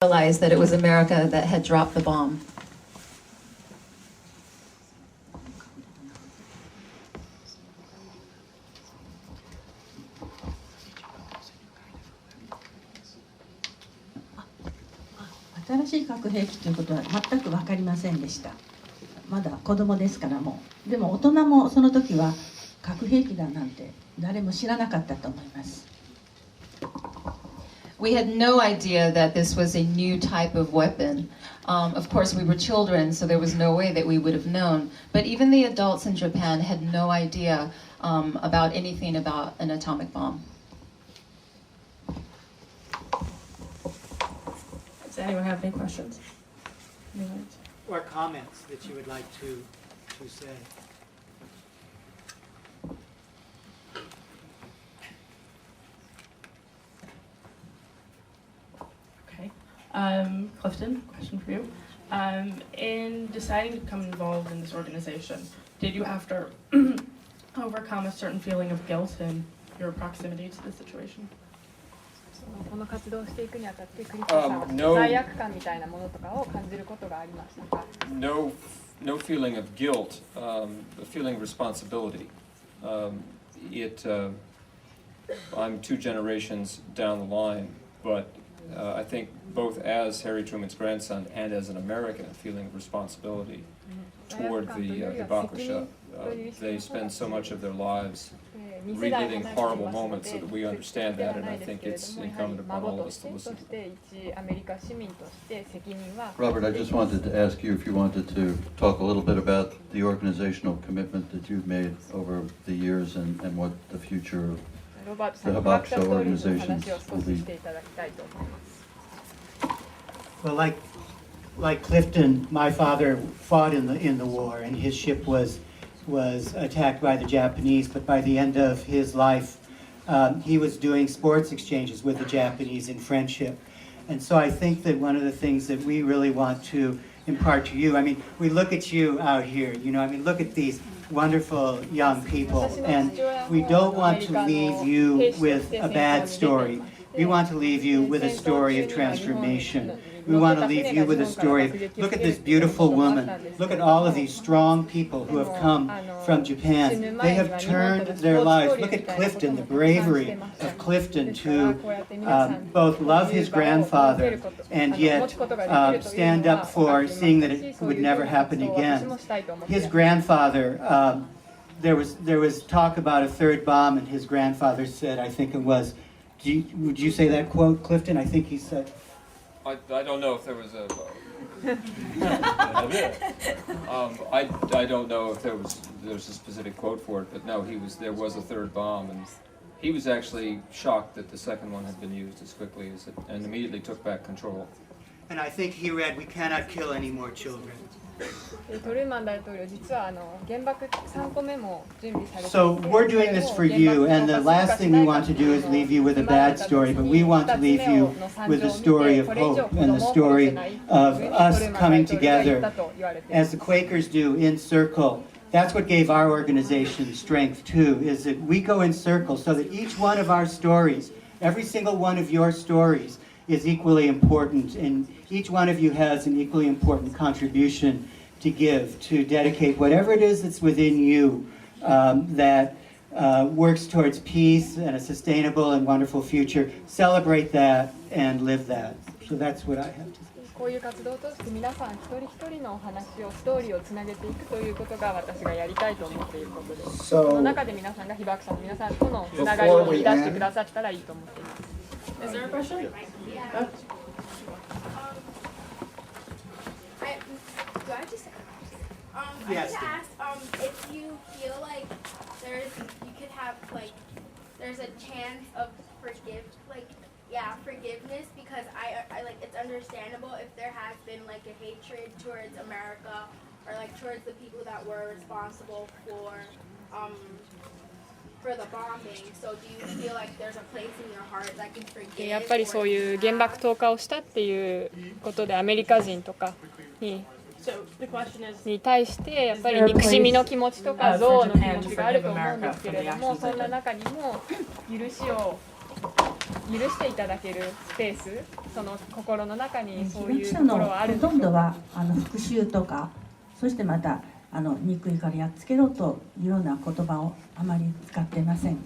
realized that it was America that had dropped the bomb. "新しい核兵器ということは全く分かりませんでした。まだ子供ですからもう。でも大人もその時は核兵器だなんて誰も知らなかったと思います。We had no idea that this was a new type of weapon. Of course, we were children, so there was no way that we would have known. But even the adults in Japan had no idea about anything about an atomic bomb. Does anyone have any questions? Or comments that you would like to say? Okay. Clifton, question for you. In deciding to become involved in this organization, did you have to overcome a certain feeling of guilt in your proximity to the situation? この活動をしていくにあたってクリスさんは罪悪感みたいなものとかを感じることがありましたか？ No feeling of guilt, a feeling of responsibility. I'm 2 generations down the line, but I think both as Harry Truman's grandson and as an American, a feeling of responsibility toward the Hibakusha. They spend so much of their lives reliving horrible moments so that we understand that, and I think it's incumbent upon all of us to listen to them. Robert, I just wanted to ask you if you wanted to talk a little bit about the organizational commitment that you've made over the years and what the future of the Hibakusha organizations will be. Well, like Clifton, my father fought in the war, and his ship was attacked by the Japanese, but by the end of his life, he was doing sports exchanges with the Japanese in friendship. And so I think that one of the things that we really want to impart to you, I mean, we look at you out here, look at these wonderful young people, and we don't want to leave you with a bad story. We want to leave you with a story of transformation. We want to leave you with a story of, look at this beautiful woman. Look at all of these strong people who have come from Japan. They have turned their lives. Look at Clifton, the bravery of Clifton to both love his grandfather and yet stand up for seeing that it would never happen again. His grandfather, there was talk about a 3rd bomb, and his grandfather said, I think it was, would you say that quote, Clifton? I think he said... I don't know if there was a... I don't know if there's a specific quote for it, but no, there was a 3rd bomb, and he was actually shocked that the 2nd one had been used as quickly as it, and immediately took back control. And I think he read, we cannot kill any more children. So we're doing this for you, and the last thing we want to do is leave you with a bad story, but we want to leave you with a story of hope and the story of us coming together as the Quakers do in circle. That's what gave our organization strength too, is that we go in circles so that each one of our stories, every single one of your stories, is equally important, and each one of you has an equally important contribution to give, to dedicate whatever it is that's within you that works towards peace and a sustainable and wonderful future. Celebrate that and live that. So that's what I have to say. こういう活動を通して皆さん一人一人のお話をストーリーをつなげていくということが私がやりたいと思っていることです。その中で皆さんが被爆者の皆さんとのつながりを生み出してくださったらいいと思っています。Is there a question? Yes. I was gonna ask if you feel like there's a chance of forgiveness, because I like, it's understandable if there has been like a hatred towards America or like towards the people that were responsible for the bombing. So do you feel like there's a place in your heart that can forgive? やっぱりそういう原爆投下をしたっていうことでアメリカ人とかに対してやっぱり憎しみの気持ちとか憎悪の気持ちがあると思うんですけれども、そんな中にも許しを許していただけるスペース、その心の中にそういう被爆者のところはあるんでしょうか。ほとんどは復讐とか、そしてまた憎いからやっつけろというような言葉をあまり使っていません。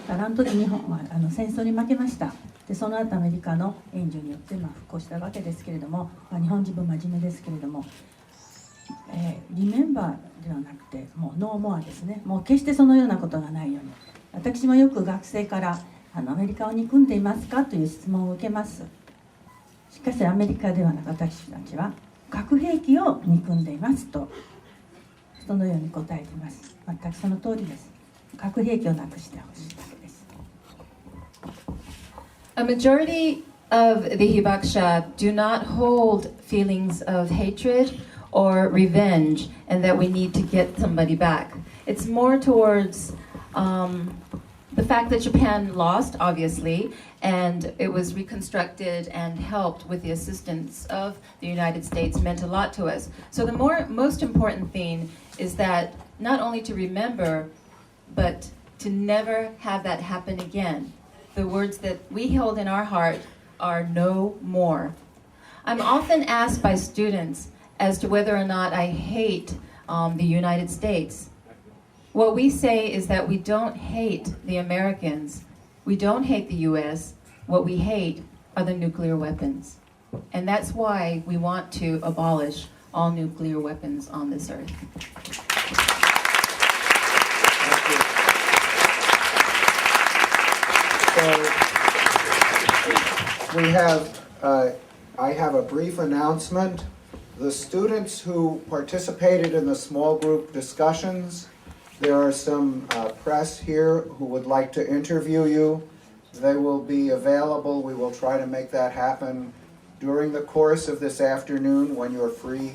あの時日本は戦争に負けました。でその後アメリカの援助によって復興したわけですけれども、日本人も真面目ですけれども、リメンバーではなくてもうノーモアですね。もう決してそのようなことがないように。私もよく学生からアメリカを憎んでいますかという質問を受けます。しかしアメリカではなく私たちは核兵器を憎んでいますとそのように答えています。全くその通りです。核兵器をなくしてほしいだけです。A majority of the Hibakusha do not hold feelings of hatred or revenge and that we need to get somebody back. It's more towards the fact that Japan lost, obviously, and it was reconstructed and helped with the assistance of the United States meant a lot to us. So the most important thing is that not only to remember, but to never have that happen again. The words that we hold in our heart are no more. I'm often asked by students as to whether or not I hate the United States. What we say is that we don't hate the Americans. We don't hate the U.S. What we hate are the nuclear weapons. And that's why we want to abolish all nuclear weapons on this earth. I have a brief announcement. The students who participated in the small group discussions, there are some press here who would like to interview you. They will be available. We will try to make that happen during the course of this afternoon when you're free,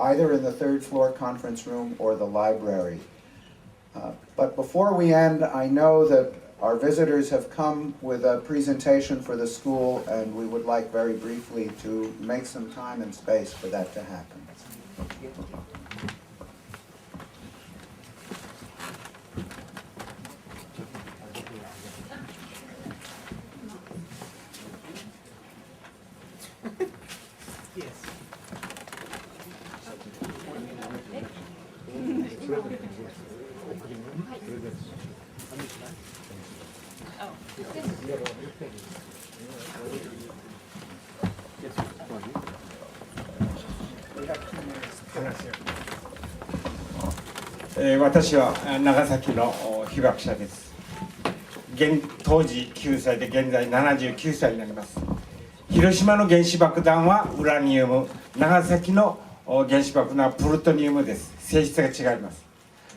either in the third floor conference room or the library. But before we end, I know that our visitors have come with a presentation for the school, and we would like very briefly to make some time and space for that to happen. Yes. 私は長崎の被爆者です。当時9歳で現在79歳になります。広島の原子爆弾はウラニウム、長崎の原子爆弾はプルトニウムです。性質が違います。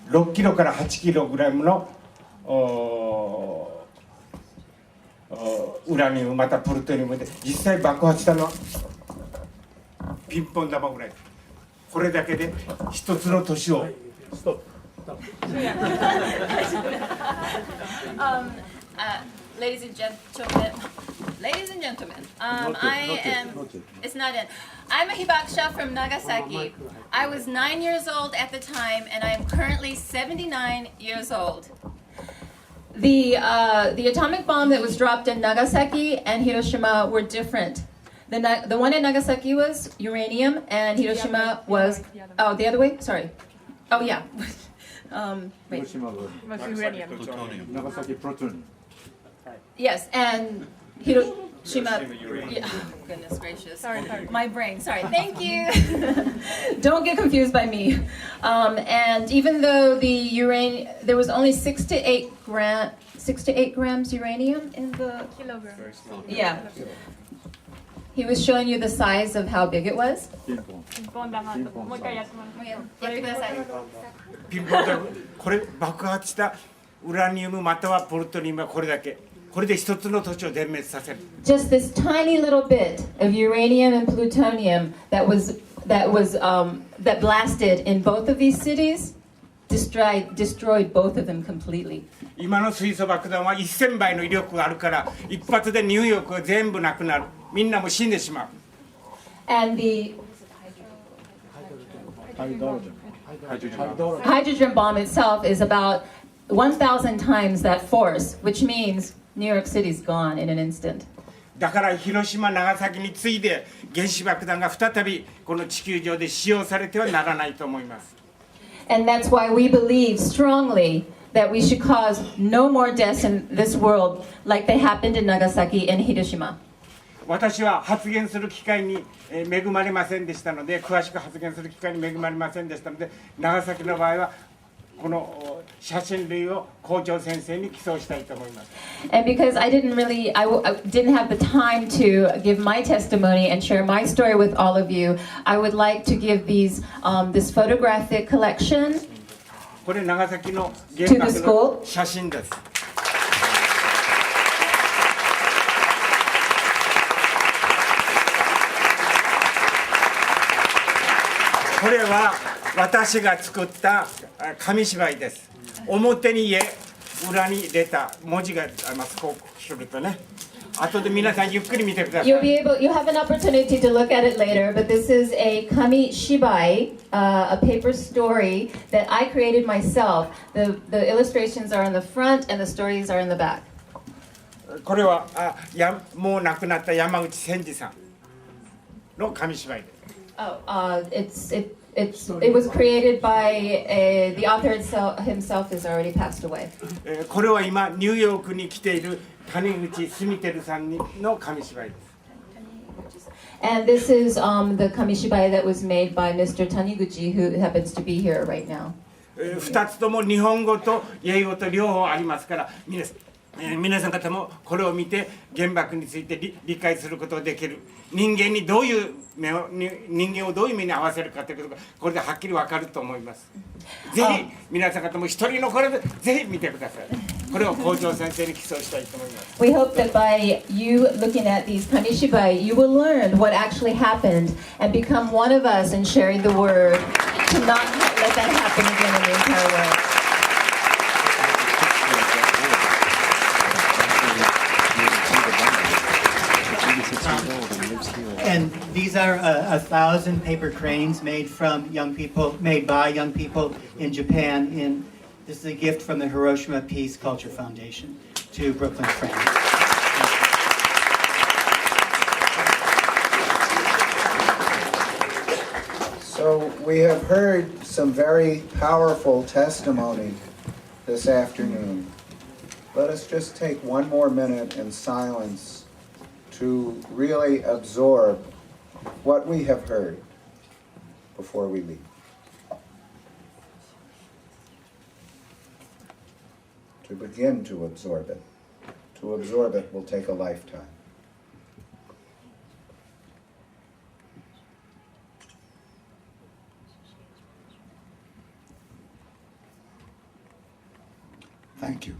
6キロから8キログラムのウラニウムまたプルトニウムで実際爆発したのはピンポン玉ぐらい。これだけで一つの都市をLadies and gentlemen, it's not in. I'm a Hibakusha from Nagasaki. I was 9 years old at the time, and I am currently 79 years old. The atomic bomb that was dropped in Nagasaki and Hiroshima were different. The one in Nagasaki was uranium, and Hiroshima was the other way. Sorry. Oh yeah. Wait. Plutonium. Nagasaki plutonium. Yes, and Hiroshima. Yeah. Oh, goodness gracious. Sorry. My brain. Sorry. Thank you. Don't get confused by me. And even though there was only 6 to 8 grams uranium in the Kilograms. Yeah. He was showing you the size of how big it was. ピンポン玉ともう一回やってもらって。やってください。ピンポン玉これ爆発したウラニウムまたはプルトニウムはこれだけ。これで一つの土地を全滅させる。Just this tiny little bit of uranium and plutonium that blasted in both of these cities destroyed both of them completely. 今の水素爆弾は1000倍の威力があるから一発でニューヨークが全部なくなる。みんなも死んでしまう。And the hydrogen bomb itself is about 1,000 times that force, which means New York City's gone in an instant. だから広島長崎に次いで原子爆弾が再びこの地球上で使用されてはならないと思います。 And that's why we believe strongly that we should cause no more deaths in this world like they happened in Nagasaki and Hiroshima. 私は発言する機会に恵まれませんでしたので、詳しく発言する機会に恵まれませんでしたので、長崎の場合はこの写真類を校長先生に寄贈したいと思います。 And because I didn't have the time to give my testimony and share my story with all of you, I would like to give this photographic collection これ長崎の原 to the 爆 school. の写真です。これは私が作った紙芝居です。表に絵、裏に出た文字があります。こうするとね。後で皆さんゆっくり見てください。You have an opportunity to look at it later, but this is a kami shibai, a paper story that I created myself. The illustrations are in the front and the stories are in the back. これはもう亡くなった山口千二さんの紙芝居です。It was created by the author himself has already passed away. これは今ニューヨークに来ている谷口住輝さんの紙芝居です。 And this is the kamishibai that was made by Mr. Taniguchi, who happens to be here right now. 2つとも日本語と英語と両方ありますから、皆さん方もこれを見て原爆について理解することができる。人間にどういう人間をどういう目に合わせるかということがこれではっきり分かると思います。ぜひ皆さん方も一人のこれでぜひ見てください。これを校長先生に寄贈したいと思います。 We hope that by you looking at these kamishibai, you will learn what actually happened and become one of us in sharing the word to not let that happen again in the entire world. And these are 1,000 paper cranes made by young people in Japan. This is a gift from the Hiroshima Peace Culture Foundation to Brooklyn Cranes. So we have heard some very powerful testimony this afternoon. Let us just take one more minute in silence to really absorb what we have heard before we leave. To begin to absorb it. To absorb it will take a lifetime. Thank you.